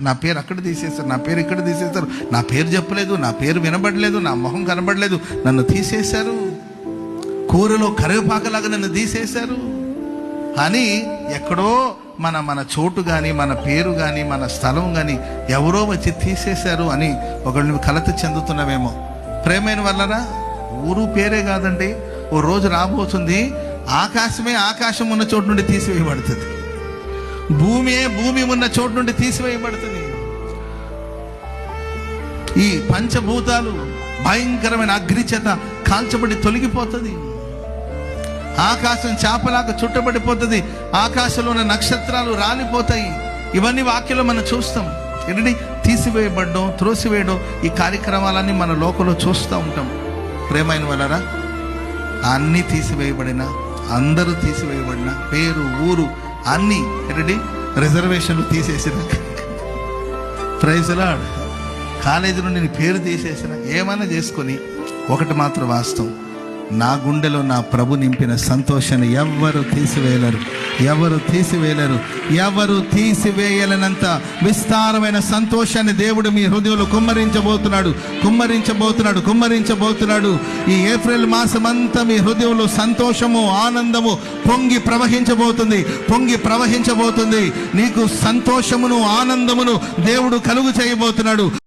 నా పేరు అక్కడ తీసేశారు, నా పేరు ఇక్కడ తీసేశారు, నా పేరు చెప్పలేదు, నా పేరు వినబడలేదు, నా మొహం కనబడలేదు, నన్ను తీసేశారు, కూరలో కరివేపాకలాగా నన్ను తీసేశారు అని ఎక్కడో మన చోటు కానీ, మన పేరు కానీ, మన స్థలం కానీ ఎవరో వచ్చి తీసేశారు అని ఒకళ్ళు కలత చెందుతున్నావేమో. ప్రేమైన వల్లరా ఊరు పేరే కాదండి, ఓ రోజు రాబోతుంది ఆకాశమే ఆకాశం ఉన్న చోటు నుండి తీసివేయబడుతుంది, భూమి ఉన్న చోటు నుండి తీసివేయబడుతుంది. ఈ పంచభూతాలు భయంకరమైన అగ్ని చేత కాల్చబడి తొలగిపోతుంది. ఆకాశం చేపలాగా చుట్టబడిపోతుంది, ఆకాశంలో ఉన్న నక్షత్రాలు రాలిపోతాయి. ఇవన్నీ వాక్యంలో మనం చూస్తాం. ఏంటంటే తీసివేయబడ్డం, త్రోసివేయడం, ఈ కార్యక్రమాలన్నీ మన లోకంలో చూస్తూ ఉంటాం. ప్రేమైన వాళ్ళరా, అన్నీ తీసివేయబడిన, అందరూ తీసివేయబడిన, పేరు ఊరు అన్నీ ఏంటంటే రిజర్వేషన్లు తీసేసిన, ప్రైజ్ లార్డ్, కాలేజీ నుండి నీ పేరు తీసేసిన, ఏమైనా చేసుకొని ఒకటి మాత్రం వాస్తవం, నా గుండెలో నా ప్రభు నింపిన సంతోషాన్ని ఎవ్వరు తీసివేయలేరు, ఎవరు తీసివేయలేరు, ఎవరు తీసివేయలేనంత విస్తారమైన సంతోషాన్ని దేవుడు మీ హృదయంలో కుమ్మరించబోతున్నాడు. ఈ ఏప్రిల్ మాసం అంతా మీ హృదయంలో సంతోషము, ఆనందము పొంగి ప్రవహించబోతుంది. నీకు సంతోషమును, ఆనందమును దేవుడు కలుగు చేయబోతున్నాడు.